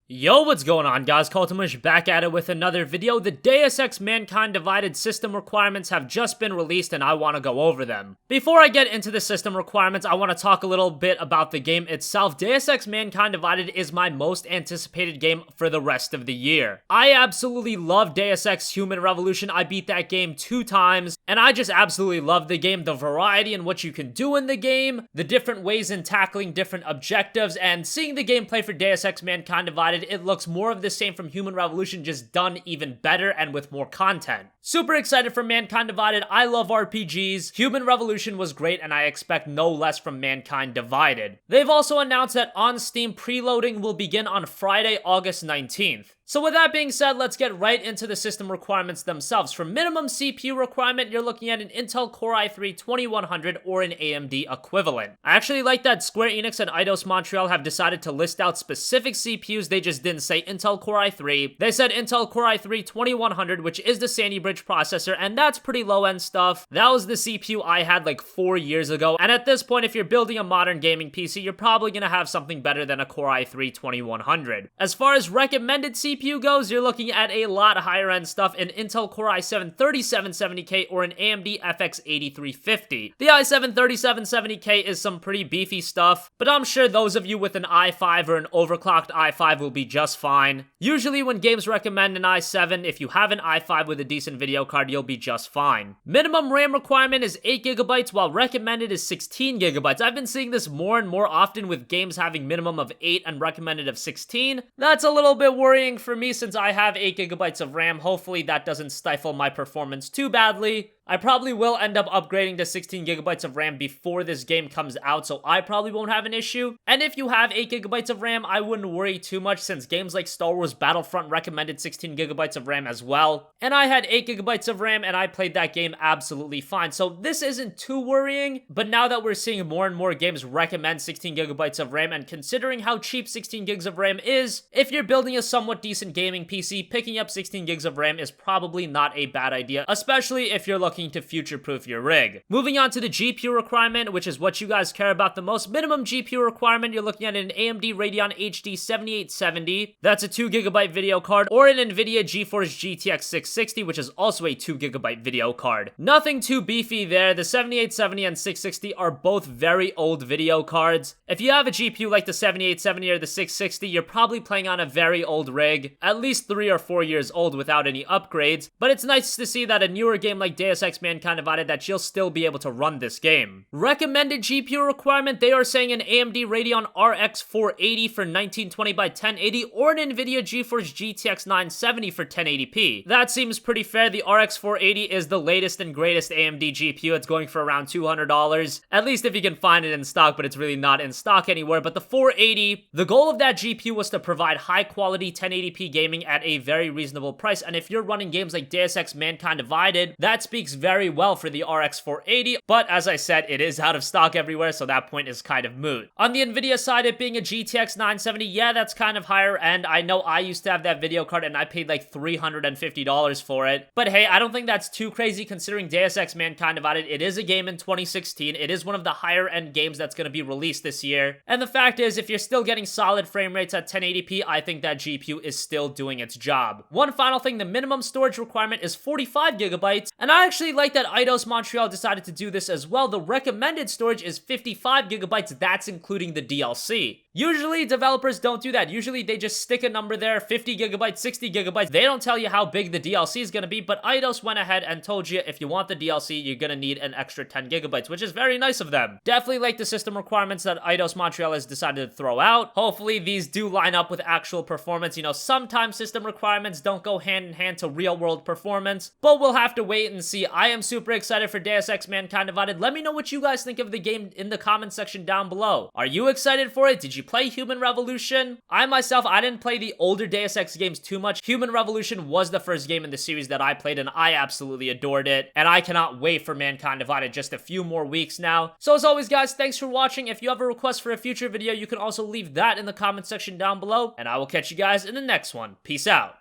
Yo, what's going on guys? CultofMush back at it with another video. The Deus Ex Mankind Divided system requirements have just been released and I want to go over them. Before I get into the system requirements, I want to talk a little bit about the game itself. Deus Ex Mankind Divided is my most anticipated game for the rest of the year. I absolutely love Deus Ex Human Revolution. I beat that game 2 times and I just absolutely love the game. The variety in what you can do in the game, the different ways in tackling different objectives, and seeing the gameplay for Deus Ex Mankind Divided, it looks more of the same from Human Revolution, just done even better and with more content. Super excited for Mankind Divided. I love RPGs. Human Revolution was great and I expect no less from Mankind Divided. They've also announced that on Steam preloading will begin on Friday, August 19th. So with that being said, let's get right into the system requirements themselves. For minimum CPU requirement, you're looking at an Intel Core i3-2100 or an AMD equivalent. I actually like that Square Enix and Eidos Montreal have decided to list out specific CPUs. They just didn't say Intel Core i3. They said Intel Core i3-2100, which is the Sandy Bridge processor, and that's pretty low-end stuff. That was the CPU I had like 4 years ago, and at this point, if you're building a modern gaming PC, you're probably gonna have something better than a Core i3-2100. As far as recommended CPU goes, you're looking at a lot higher end stuff, an Intel Core i7-3770K or an AMD FX 8350. The i7-3770K is some pretty beefy stuff, but I'm sure those of you with an i5 or an overclocked i5 will be just fine. Usually when games recommend an i7, if you have an i5 with a decent video card, you'll be just fine. Minimum RAM requirement is 8GB, while recommended is 16GB. I've been seeing this more and more often with games having minimum of 8 and recommended of 16. That's a little bit worrying for me since I have 8GB of RAM. Hopefully that doesn't stifle my performance too badly. I probably will end up upgrading to 16GB of RAM before this game comes out, so I probably won't have an issue. And if you have 8GB of RAM, I wouldn't worry too much since games like Star Wars Battlefront recommended 16GB of RAM as well. And I had 8GB of RAM and I played that game absolutely fine, so this isn't too worrying. But now that we're seeing more and more games recommend 16GB of RAM, and considering how cheap 16GB of RAM is, if you're building a somewhat decent gaming PC, picking up 16GB of RAM is probably not a bad idea, especially if you're looking to future-proof your rig. Moving on to the GPU requirement, which is what you guys care about the most. Minimum GPU requirement, you're looking at an AMD Radeon HD 7870. That's a 2GB video card, or an Nvidia GeForce GTX 660, which is also a 2GB video card. Nothing too beefy there. The 7870 and 660 are both very old video cards. If you have a GPU like the 7870 or the 660, you're probably playing on a very old rig, at least 3 or 4 years old without any upgrades, but it's nice to see that a newer game like Deus Ex Mankind Divided, that you'll still be able to run this game. Recommended GPU requirement, they are saying an AMD Radeon RX 480 for 1920 by 1080 or an Nvidia GeForce GTX 970 for 1080p. That seems pretty fair. The RX 480 is the latest and greatest AMD GPU. It's going for around $200, at least if you can find it in stock, but it's really not in stock anywhere. But the 480, the goal of that GPU was to provide high quality 1080p gaming at a very reasonable price, and if you're running games like Deus Ex Mankind Divided, that speaks very well for the RX 480, but as I said, it is out of stock everywhere, so that point is kind of moot. On the Nvidia side, it being a GTX 970, yeah, that's kind of higher end. I know I used to have that video card and I paid like $350 for it, but hey, I don't think that's too crazy considering Deus Ex Mankind Divided, it is a game in 2016, it is one of the higher end games that's going to be released this year, and the fact is, if you're still getting solid frame rates at 1080p, I think that GPU is still doing its job. One final thing, the minimum storage requirement is 45GB, and I actually like that Eidos Montreal decided to do this as well. The recommended storage is 55GB, that's including the DLC. Usually, developers don't do that. Usually, they just stick a number there, 50GB, 60GB. They don't tell you how big the DLC is going to be, but Eidos went ahead and told you if you want the DLC, you're going to need an extra 10GB, which is very nice of them. Definitely like the system requirements that Eidos Montreal has decided to throw out. Hopefully, these do line up with actual performance. You know, sometimes system requirements don't go hand in hand to real-world performance, but we'll have to wait and see. I am super excited for Deus Ex Mankind Divided. Let me know what you guys think of the game in the comment section down below. Are you excited for it? Did you play Human Revolution? I didn't play the older Deus Ex games too much. Human Revolution was the first game in the series that I played and I absolutely adored it. And I cannot wait for Mankind Divided, just a few more weeks now. So as always guys, thanks for watching. If you have a request for a future video, you can also leave that in the comment section down below. And I will catch you guys in the next one. Peace out.